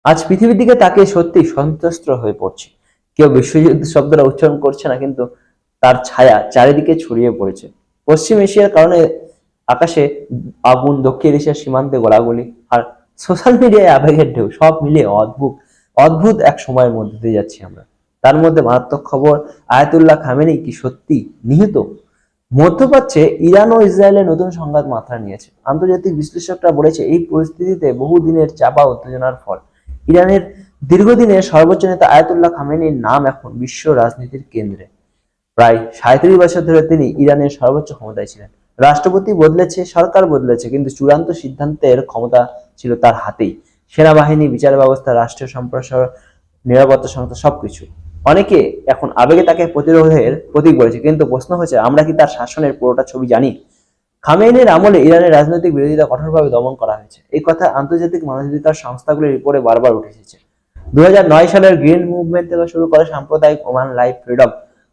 আজ পৃথিবীর দিকে তাকে সত্যি সন্ত্রস্ত হয়ে পড়ছে। কেউ বিশ্বযুদ্ধ শব্দটা উচ্চারণ করছে না, কিন্তু তার ছায়া চারিদিকে ছড়িয়ে পড়েছে। পশ্চিম এশিয়ার কারণে আকাশে আগুন, দক্ষিণ এশিয়ার সীমান্তে গোলাগুলি, আর সোশ্যাল মিডিয়ায় আবেগের ঢেউ, সব মিলিয়ে অদ্ভুত অদ্ভুত এক সময়ের মধ্যে দিয়ে যাচ্ছি আমরা। তার মধ্যে মারাত্মক খবর, আয়াতুল্লাহ খামেনি কি সত্যি নিহত? মধ্যপ্রাচ্যে ইরান ও ইসরায়েলের নতুন সংঘাত মাত্রা নিয়েছে। আন্তর্জাতিক বিশ্লেষকরা বলেছে, এই পরিস্থিতিতে বহুদিনের চাপা উত্তেজনার ফল। ইরানের দীর্ঘদিনের সর্বোচ্চ নেতা আয়াতুল্লাহ খামেনির নাম এখন বিশ্ব রাজনীতির কেন্দ্রে। প্রায় 37 বছর ধরে তিনি ইরানের সর্বোচ্চ ক্ষমতায় ছিলেন। রাষ্ট্রপতি বদলেছে, সরকার বদলেছে, কিন্তু চূড়ান্ত সিদ্ধান্তের ক্ষমতা ছিল তার হাতেই। সেনাবাহিনী, বিচার ব্যবস্থা, রাষ্ট্রীয় সম্প্রসার, নিরাপত্তা সংস্থা, সবকিছু। অনেকে এখন আবেগে তাকে প্রতিরোধের প্রতীক বলেছে, কিন্তু প্রশ্ন হচ্ছে, আমরা কি তার শাসনের পুরোটা ছবি জানি? খামেনির আমলে ইরানের রাজনৈতিক বিরোধিতা কঠোরভাবে দমন করা হয়েছে। এই কথা আন্তর্জাতিক মানবাধিকার সংস্থাগুলির রিপোর্টে বারবার উঠে এসেছে। 2009 সালের গ্রিন মুভমেন্ট থেকে শুরু করে সাম্প্রদায়িক ওমান লাইফ ফ্রিডম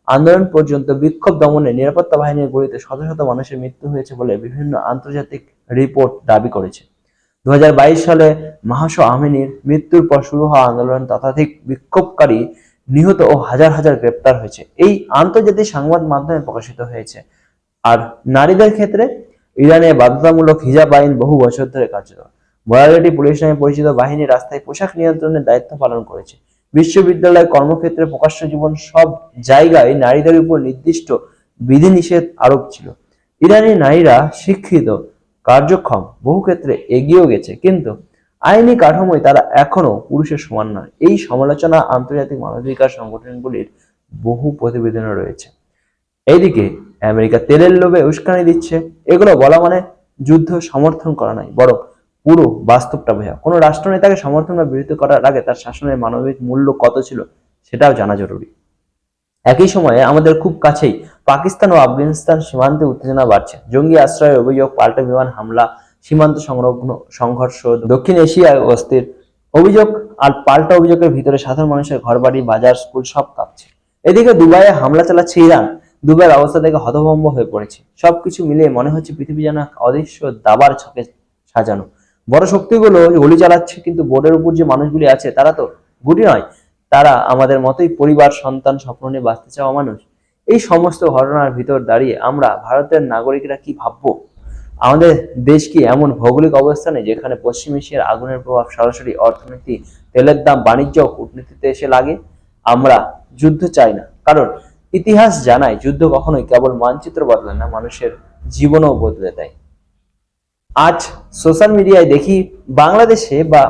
আন্দোলন পর্যন্ত বিক্ষোভ দমনে নিরাপত্তা বাহিনীর গুলিতে শত শত মানুষের মৃত্যু হয়েছে বলে বিভিন্ন আন্তর্জাতিক রিপোর্ট দাবি করেছে। 2022 সালে মাহসা আমিনির মৃত্যুর পর শুরু হওয়া আন্দোলন ততাধিক বিক্ষোভকারী নিহত ও হাজার হাজার গ্রেপ্তার হয়েছে। এই আন্তর্জাতিক সংবাদ মাধ্যমে প্রকাশিত হয়েছে। আর নারীদের ক্ষেত্রে ইরানে বাধ্যতামূলক হিজাব আইন বহু বছর ধরে কার্যকর। মরালিটি পুলিশ নামে পরিচিত বাহিনী রাস্তায় পোশাক নিয়ন্ত্রণের দায়িত্ব পালন করেছে। বিশ্ববিদ্যালয়, কর্মক্ষেত্রে, প্রকাশ্য জীবন, সব জায়গায় নারীদের উপর নির্দিষ্ট বিধিনিষেধ আরোপ ছিল। ইরানি নারীরা শিক্ষিত, কার্যক্ষম, বহু ক্ষেত্রে এগিয়েও গেছে, কিন্তু আইনি কাঠামোয় তারা এখনো পুরুষের সমান নয়। এই সমালোচনা আন্তর্জাতিক মানবাধিকার সংগঠনগুলির বহু প্রতিবেদনে রয়েছে। এইদিকে আমেরিকা তেলের লোভে উস্কানি দিচ্ছে। এগুলো বলা মানে যুদ্ধ সমর্থন করা নয়, বরং পুরো বাস্তবটা বোঝা। কোনো রাষ্ট্রনেতাকে সমর্থন বা বিরোধিতা করার আগে তার শাসনের মানবিক মূল্য কত ছিল সেটাও জানা জরুরি। একই সময়ে আমাদের খুব কাছেই পাকিস্তান ও আফগানিস্তান সীমান্তে উত্তেজনা বাড়ছে। জঙ্গি আশ্রয়ের অভিযোগ, পাল্টা বিমান হামলা, সীমান্ত সংঘর্ষ, দক্ষিণ এশিয়ায় অস্থির অভিযোগ আর পাল্টা অভিযোগের ভিতরে সাধারণ মানুষের ঘরবাড়ি, বাজার, স্কুল সব কাঁপছে। এদিকে দুবাইয়ে হামলা চালাচ্ছে ইরান। দুবাইয়ের অবস্থা দেখে হতভম্ব হয়ে পড়েছে। সবকিছু মিলিয়ে মনে হচ্ছে পৃথিবী যেন এক অদৃশ্য দাবার ছকে সাজানো। বড় শক্তিগুলো গুলি চালাচ্ছে, কিন্তু বোর্ডের উপর যে মানুষগুলি আছে তারা তো গুটি নয়, তারা আমাদের মতোই পরিবার, সন্তান, স্বপ্ন নিয়ে বাঁচতে চাওয়া মানুষ। এই সমস্ত ঘটনার ভিতর দাঁড়িয়ে আমরা ভারতের নাগরিকরা কি ভাববো? আমাদের দেশ কি এমন ভৌগোলিক অবস্থানে যেখানে পশ্চিম এশিয়ার আগুনের প্রভাব সরাসরি অর্থনীতি, তেলের দাম, বাণিজ্য ও কূটনীতিতে এসে লাগে? আমরা যুদ্ধ চাই না, কারণ ইতিহাস জানায় যুদ্ধ কখনোই কেবল মানচিত্র বদলায় না, মানুষের জীবনও বদলে দেয়। আজ সোশ্যাল মিডিয়ায় দেখি বাংলাদেশে বা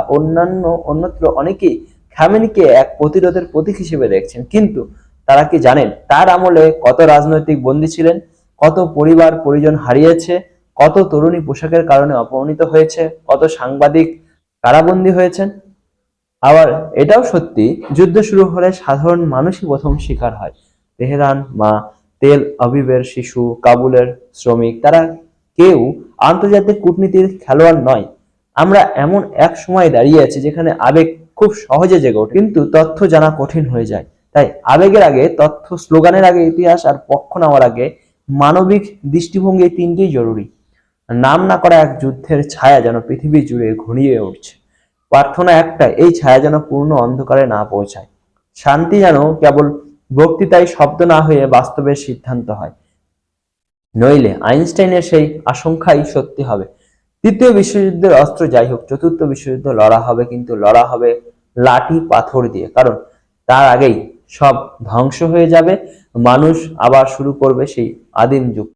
অন্যত্র অনেকেই খামেনিকে এক প্রতিরোধের প্রতীক হিসেবে দেখছেন, কিন্তু তারা কি জানেন তার আমলে কত রাজনৈতিক বন্দী ছিলেন, কত পরিবার পরিজন হারিয়েছে, কত তরুণী পোশাকের কারণে অপমানিত হয়েছে, কত সাংবাদিক কারাবন্দী হয়েছেন? আবার এটাও সত্যি, যুদ্ধ শুরু হলে সাধারণ মানুষই প্রথম শিকার হয়। তেহরান, মা, তেল আবিবের শিশু, কাবুলের শ্রমিক, তারা কেউ আন্তর্জাতিক কূটনীতির খেলোয়াড় নয়। আমরা এমন এক সময় দাঁড়িয়ে আছি যেখানে আবেগ খুব সহজে জেগে ওঠে, কিন্তু তথ্য জানা কঠিন হয়ে যায়। তাই আবেগের আগে তথ্য, স্লোগানের আগে ইতিহাস, আর পক্ষ নেওয়ার আগে মানবিক দৃষ্টিভঙ্গি, এই তিনটেই জরুরি। নাম না করা এক যুদ্ধের ছায়া যেন পৃথিবী জুড়ে ঘনিয়ে উঠছে। প্রার্থনা একটা, এই ছায়া যেন পূর্ণ অন্ধকারে না পৌঁছায়। শান্তি যেন কেবল বক্তৃতায় শব্দ না হয়ে বাস্তবের সিদ্ধান্ত হয়। নইলে আইনস্টাইনের সেই আশঙ্কাই সত্যি হবে। তৃতীয় বিশ্বযুদ্ধের অস্ত্র যাই হোক, চতুর্থ বিশ্বযুদ্ধ লড়া হবে, কিন্তু লড়া হবে লাঠি পাথর দিয়ে, কারণ তার আগেই সব ধ্বংস হয়ে যাবে। মানুষ আবার শুরু করবে সেই আদিম যুগ।